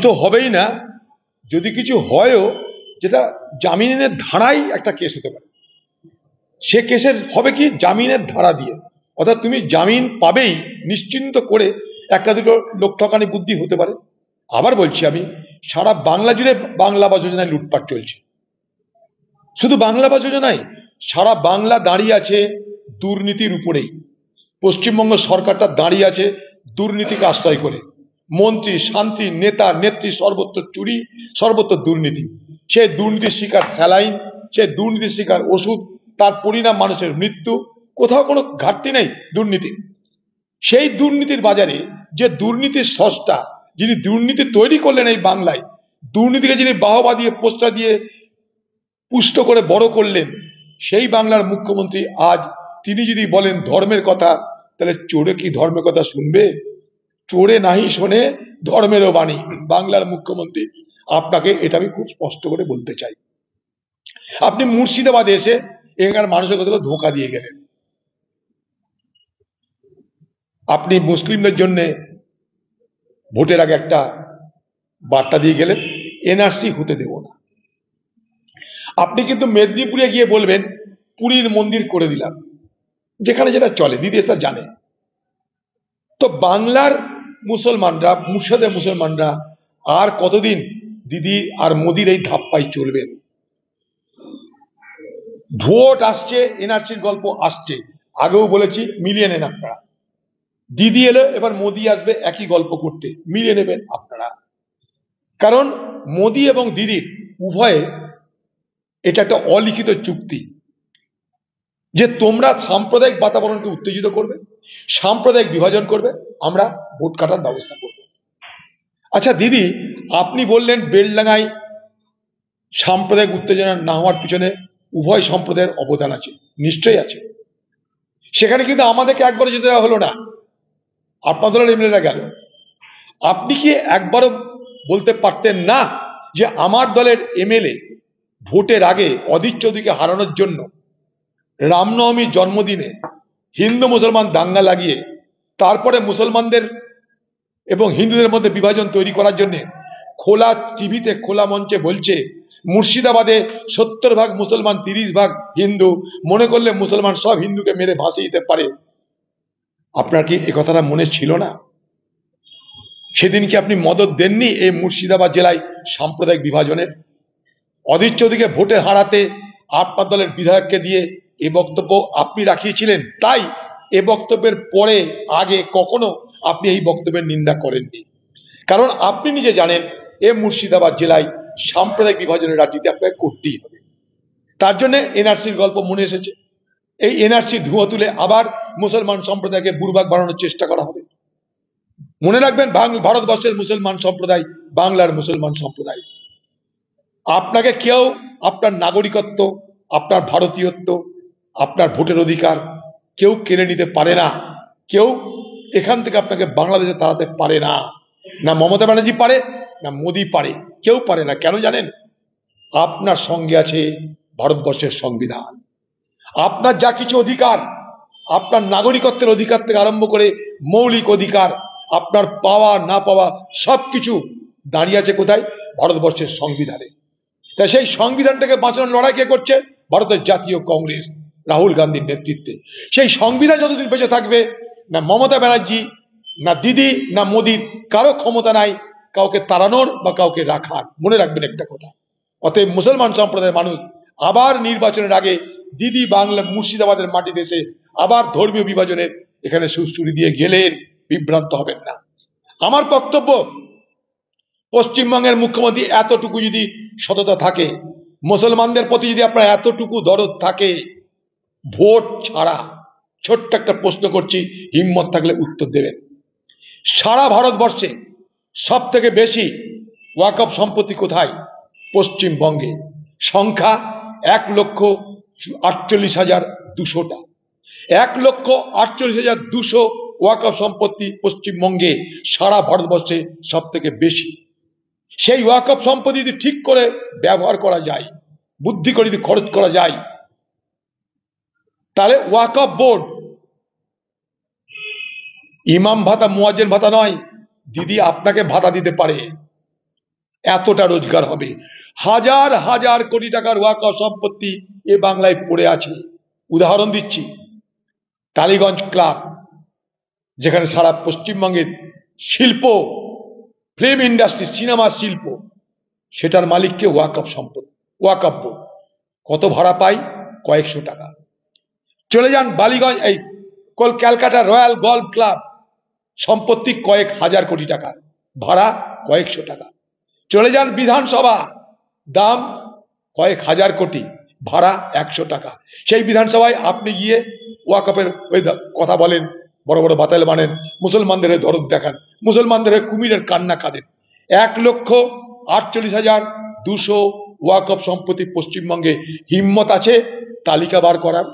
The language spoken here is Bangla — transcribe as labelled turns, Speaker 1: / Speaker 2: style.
Speaker 1: তো হবেই না, যদি কিছু হয়ও যেটা জামিনের ধারাই একটা কেস হতে পারে, সে কেসের হবে কি জামিনের ধারা দিয়ে, অর্থাৎ তুমি জামিন পাবেই নিশ্চিন্ত করে, একটা দুটো লোক ঠকানি বুদ্ধি হতে পারে। আবার বলছি আমি, সারা বাংলা জুড়ে বাংলা আবাস যোজনায় লুটপাট চলছে। শুধু বাংলা আবাস যোজনায় সারা বাংলা দাঁড়িয়ে আছে দুর্নীতির উপরেই। পশ্চিমবঙ্গ সরকার তার দাঁড়িয়ে আছে দুর্নীতিকে আশ্রয় করে। মন্ত্রী শান্তি নেতা নেত্রী সর্বত্র চুরি, সর্বত্র দুর্নীতি। সে দুর্নীতির শিকার স্যালাইন, সে দুর্নীতির শিকার ওষুধ, তার পরিণাম মানুষের মৃত্যু। কোথাও কোনো ঘাটতি নেই দুর্নীতি। সেই দুর্নীতির বাজারে যে দুর্নীতির স্রষ্টা, যিনি দুর্নীতি তৈরি করলেন এই বাংলায়, দুর্নীতিকে যিনি বাহবা দিয়ে পোস্টার দিয়ে পুষ্ট করে বড় করলেন, সেই বাংলার মুখ্যমন্ত্রী আজ তিনি যদি বলেন ধর্মের কথা, তাহলে চোরে কি ধর্মের কথা শুনবে? চোরে নাহি শোনে ধর্মেরও বাণী। বাংলার মুখ্যমন্ত্রী, আপনাকে এটা আমি খুব স্পষ্ট করে বলতে চাই। আপনি মুর্শিদাবাদে এসে এখানকার মানুষের কথা ধোঁকা দিয়ে গেলেন। আপনি মুসলিমদের জন্য ভোটের আগে একটা বার্তা দিয়ে গেলেন, এনআরসি হতে দেব না। আপনি কিন্তু মেদিনীপুরে গিয়ে বলবেন পুরীর মন্দির করে দিলাম, যেখানে যেটা চলে, দিদি এটা জানে। তো বাংলার মুসলমানরা, মুর্শিদের মুসলমানরা আর কতদিন দিদি আর মোদির এই ধাপ্পাই চলবেন? ভোট আসছে, এনআরসির গল্প আসছে, আগেও বলেছি মিলিয়ে নেন আপনারা। দিদি এলো, এবার মোদি আসবে একই গল্প করতে, মিলিয়ে নেবেন আপনারা। কারণ মোদি এবং দিদির উভয়ে এটা একটা অলিখিত চুক্তি যে তোমরা সাম্প্রদায়িক বাতাবরণকে উত্তেজিত করবে, সাম্প্রদায়িক বিভাজন করবে, আমরা ভোট কাটার ব্যবস্থা করব। আচ্ছা দিদি, আপনি বললেন বেলডাঙ্গায় সাম্প্রদায়িক উত্তেজনা না হওয়ার পিছনে উভয় সম্প্রদায়ের অবদান আছে, নিশ্চয়ই আছে। সেখানে কিন্তু আমাদেরকে একবারও যেতে দেওয়া হলো না, আপনার দলের এমএলএরা গেল। আপনি কি একবারও বলতে পারতেন না যে আমার দলের এমএলএ ভোটের আগে অধীর চৌধুরীকে হারানোর জন্য রামনবমীর জন্মদিনে হিন্দু মুসলমান দাঙ্গা লাগিয়ে তারপরে মুসলমানদের এবং হিন্দুদের মধ্যে বিভাজন তৈরি করার জন্য খোলা টিভিতে খোলা মঞ্চে বলছে মুর্শিদাবাদে 70% মুসলমান 30% হিন্দু, মনে করলে মুসলমান সব হিন্দুকে মেরে ভাসিয়ে দিতে পারে? আপনার কি এ কথাটা মনে ছিল না? সেদিন কি আপনি মদত দেননি এই মুর্শিদাবাদ জেলায় সাম্প্রদায়িক বিভাজনের? অধীর চৌধুরীকে ভোটে হারাতে আপনার দলের বিধায়ককে দিয়ে এ বক্তব্য আপনি রাখিয়েছিলেন, তাই এ বক্তব্যের পরে আগে কখনো আপনি এই বক্তব্যের নিন্দা করেননি। কারণ আপনি নিজে জানেন এ মুর্শিদাবাদ জেলায় সাম্প্রদায়িক বিভাজনের রাজনীতি আপনাকে করতেই হবে। তার জন্য এনআরসির গল্প মনে এসেছে। এই এনআরসি ধুয়ো তুলে আবার মুসলমান সম্প্রদায়কে বুড়বাক বানানোর চেষ্টা করা হবে। মনে রাখবেন, ভারতবর্ষের মুসলমান সম্প্রদায় বাংলার মুসলমান সম্প্রদায়। আপনাকে কেউ আপনার নাগরিকত্ব, আপনার ভারতীয়ত্ব, আপনার ভোটের অধিকার কেউ কেড়ে নিতে পারে না। কেউ এখান থেকে আপনাকে বাংলাদেশে তাড়াতে পারে না। না মমতা ব্যানার্জি পারে, না মোদি পারে, কেউ পারে না। কেন জানেন? আপনার সঙ্গে আছে ভারতবর্ষের সংবিধান। আপনার যা কিছু অধিকার, আপনার নাগরিকত্বের অধিকার থেকে আরম্ভ করে মৌলিক অধিকার, আপনার পাওয়া না পাওয়া সবকিছু দাঁড়িয়ে আছে কোথায়? ভারতবর্ষের সংবিধানে। তাই সেই সংবিধানটাকে বাঁচানোর লড়াই কে করছে? ভারতের জাতীয় কংগ্রেস, রাহুল গান্ধীর নেতৃত্বে। সেই সংবিধান যতদিন বেঁচে থাকবে, না মমতা ব্যানার্জি, না দিদি, না মোদির কারো ক্ষমতা নাই কাউকে তাড়ানোর বা কাউকে রাখার। মনে রাখবেন একটা কথা। অতএব মুসলমান সম্প্রদায়ের মানুষ আবার নির্বাচনের আগে দিদি বাংলা মুর্শিদাবাদের মাটিতে এসে আবার ধর্মীয় বিভাজনের এখানে সুরসুরি দিয়ে গেলেন, বিভ্রান্ত হবেন না। আমার বক্তব্য, পশ্চিমবঙ্গের মুখ্যমন্ত্রী এতটুকু যদি সততা থাকে, মুসলমানদের প্রতি যদি আপনার এতটুকু দরদ থাকে, ভোট ছাড়া, ছোট্ট একটা প্রশ্ন করছি, হিম্মত থাকলে উত্তর দেবেন, সারা ভারতবর্ষে সব থেকে বেশি ওয়াকফ সম্পত্তি কোথায়? পশ্চিমবঙ্গে। সংখ্যা 1,48,200টা। 1,48,200 ওয়াকফ সম্পত্তি পশ্চিমবঙ্গে, সারা ভারতবর্ষে সব থেকে বেশি। সেই ওয়াকফ সম্পত্তি যদি ঠিক করে ব্যবহার করা যায়, বুদ্ধি করে যদি খরচ করা যায়, তাহলে ওয়াকফ বোর্ড ইমাম ভাতা মুয়াজ্জিন ভাতা নয়, দিদি আপনাকে ভাতা দিতে পারে। এতটা রোজগার হবে। হাজার হাজার কোটি টাকার ওয়াকফ সম্পত্তি এ বাংলায় পড়ে আছে। উদাহরণ দিচ্ছি, টালিগঞ্জ ক্লাব, যেখানে সারা পশ্চিমবঙ্গের শিল্প, ফিল্ম ইন্ডাস্ট্রি, সিনেমা শিল্প, সেটার মালিককে ওয়াকফ সম্পত্তি, ওয়াকফ বোর্ড। কত ভাড়া পাই? কয়েকশো টাকা। চলে যান বালিগঞ্জ, এই ক্যালকাটা রয়্যাল গলফ ক্লাব, সম্পত্তি কয়েক হাজার কোটি টাকা, ভাড়া কয়েকশো টাকা। চলে যান বিধানসভা, দাম কয়েক হাজার কোটি, ভাড়া 100 টাকা। সেই বিধানসভায় আপনি গিয়ে ওয়াকফের ওই কথা বলেন, বড় বড় বাতাল বানেন, মুসলমানদের দরদ দেখান, মুসলমানদের কুমিরের কান্না কাঁদেন। 1,48,200 ওয়াকফ সম্পত্তি পশ্চিমবঙ্গে হিম্মত আছে তালিকা বার করার?